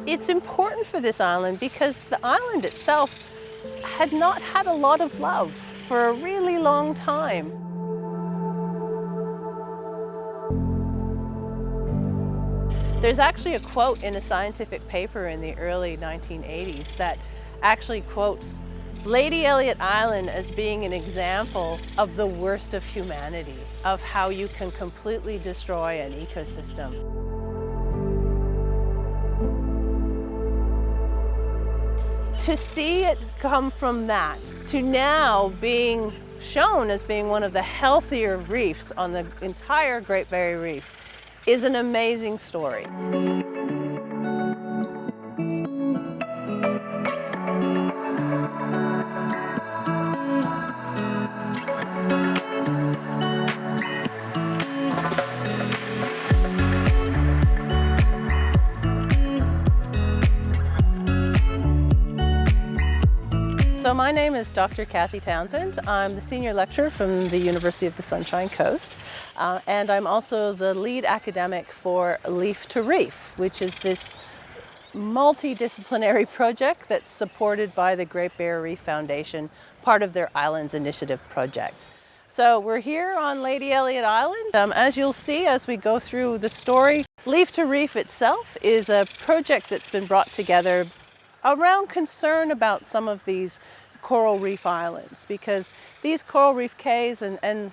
It's important for this island because the island itself had not had a lot of love for a really long time. There's actually a quote in a scientific paper in the early 1980s that actually quotes Lady Elliot Island as being an example of the worst of humanity, of how you can completely destroy an ecosystem. To see it come from that to now being shown as being one of the healthier reefs on the entire Great Barrier Reef is an amazing story. So my name is Dr. Kathy Townsend. I'm the senior lecturer from the University of the Sunshine Coast, and I'm also the lead academic for Leaf to Reef, which is this multidisciplinary project that's supported by the Great Barrier Reef Foundation, part of their Islands Initiative project. So we're here on Lady Elliot Island. As you'll see as we go through the story, Leaf to Reef itself is a project that's been brought together around concern about some of these coral reef islands, because these coral reef cays and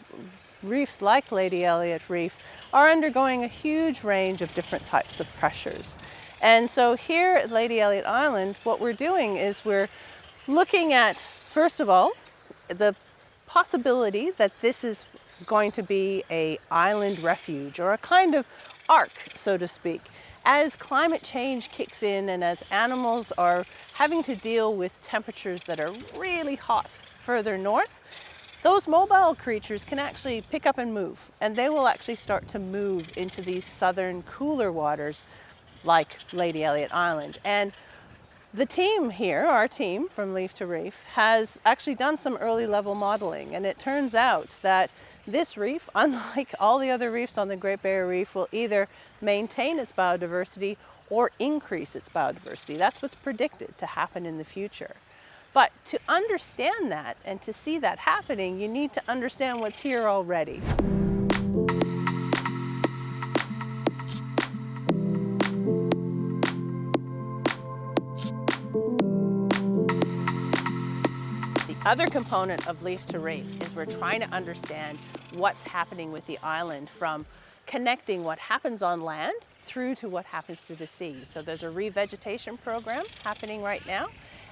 reefs like Lady Elliot Reef are undergoing a huge range of different types of pressures. And so here at Lady Elliot Island, what we're doing is we're looking at, first of all, the possibility that this is going to be an island refuge or a kind of ark, so to speak. As climate change kicks in and as animals are having to deal with temperatures that are really hot further north, those mobile creatures can actually pick up and move, and they will actually start to move into these southern cooler waters like Lady Elliot Island. And the team here, our team from Leaf to Reef, has actually done some early level modeling, and it turns out that this reef, unlike all the other reefs on the Great Barrier Reef, will either maintain its biodiversity or increase its biodiversity. That's what's predicted to happen in the future. But to understand that and to see that happening, you need to understand what's here already. The other component of Leaf to Reef is we're trying to understand what's happening with the island, from connecting what happens on land through to what happens to the sea. So there's a revegetation program happening right now,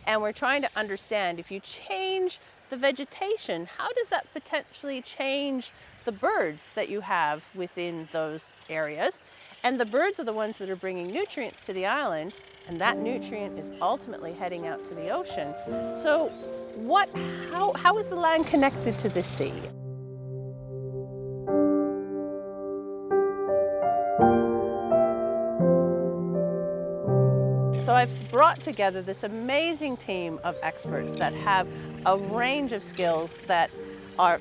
and we're trying to understand, if you change the vegetation, how does that potentially change the birds that you have within those areas? And the birds are the ones that are bringing nutrients to the island, and that nutrient is ultimately heading out to the ocean. So how is the land connected to the sea? So I've brought together this amazing team of experts that have a range of skills that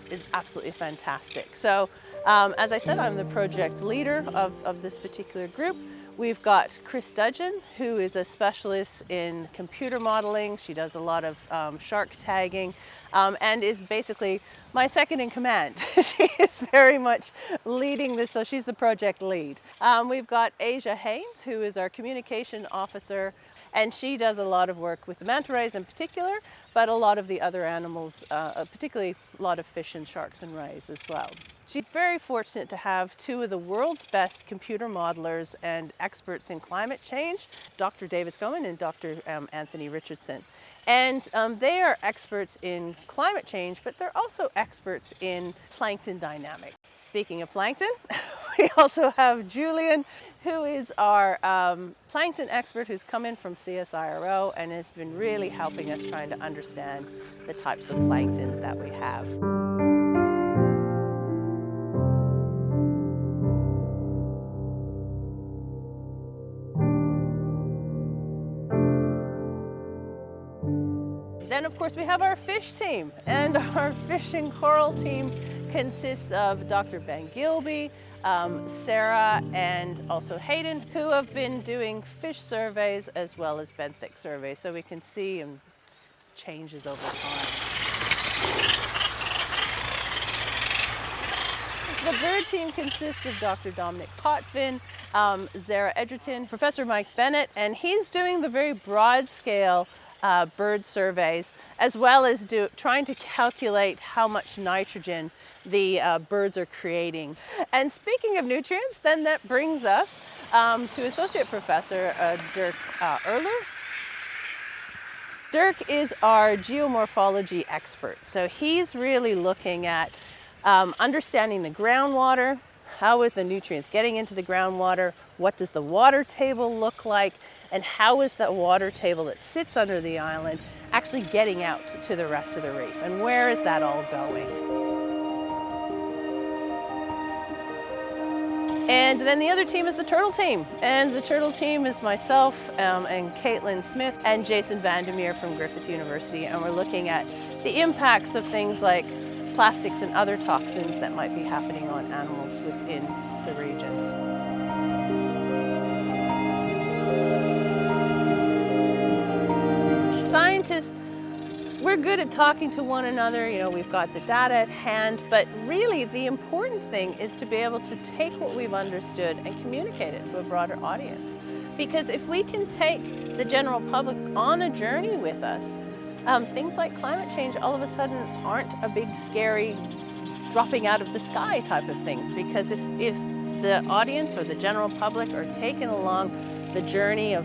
is absolutely fantastic. So as I said, I'm the project leader of this particular group. We've got Chris Dudgeon, who is a specialist in computer modeling. She does a lot of shark tagging and is basically my second in command. She is very much leading this, so she's the project lead. We've got Asia Haynes, who is our communication officer, and she does a lot of work with the manta rays in particular, but a lot of the other animals, particularly a lot of fish and sharks and rays as well. She's very fortunate to have two of the world's best computer modelers and experts in climate change, Dr. David Scoman and Dr. Anthony Richardson. And they are experts in climate change, but they're also experts in plankton dynamics. Speaking of plankton, we also have Julian, who is our plankton expert who's come in from CSIRO and has been really helping us trying to understand the types of plankton that we have. Then of course we have our fish team, and our fish and coral team consists of Dr. Ben Gilby, Sarah, and also Hayden, who have been doing fish surveys as well as benthic surveys, so we can see changes over time. The bird team consists of Dr. Dominic Potvin, Zara Edgerton, Professor Mike Bennett, and he's doing the very broad scale bird surveys, as well as trying to calculate how much nitrogen the birds are creating. And speaking of nutrients, then that brings us to Associate Professor Dirk Erler. Dirk is our geomorphology expert, so he's really looking at understanding the groundwater, how are the nutrients getting into the groundwater, what does the water table look like, and how is that water table that sits under the island actually getting out to the rest of the reef, and where is that all going? And then the other team is the turtle team, and the turtle team is myself and Caitlin Smith and Jason Vandermeer from Griffith University, and we're looking at the impacts of things like plastics and other toxins that might be happening on animals within the region. Scientists, we're good at talking to one another, you know, we've got the data at hand, but really the important thing is to be able to take what we've understood and communicate it to a broader audience. Because if we can take the general public on a journey with us, things like climate change all of a sudden aren't a big scary dropping out of the sky type of things, because if the audience or the general public are taken along the journey of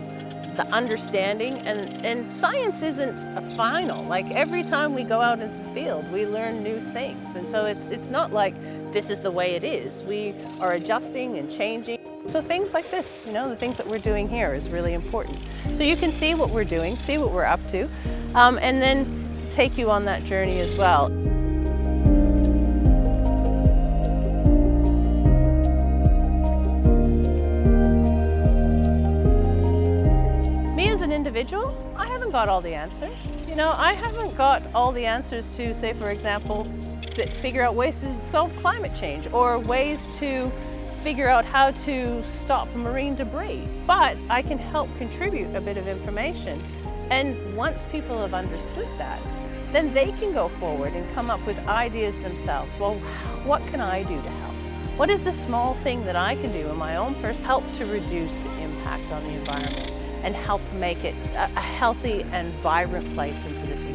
the understanding, and science isn't a final, like every time we go out into the field we learn new things, and so it's not like this is the way it is. We are adjusting and changing. So things like this, you know, the things that we're doing here is really important. So you can see what we're doing, see what we're up to, and then take you on that journey as well. Me as an individual, I haven't got all the answers. You know, I haven't got all the answers to, say, for example, figure out ways to solve climate change or ways to figure out how to stop marine debris, but I can help contribute a bit of information. And once people have understood that, then they can go forward and come up with ideas themselves. Well, what can I do to help? What is the small thing that I can do in my own person to help to reduce the impact on the environment and help make it a healthy and vibrant place into the future?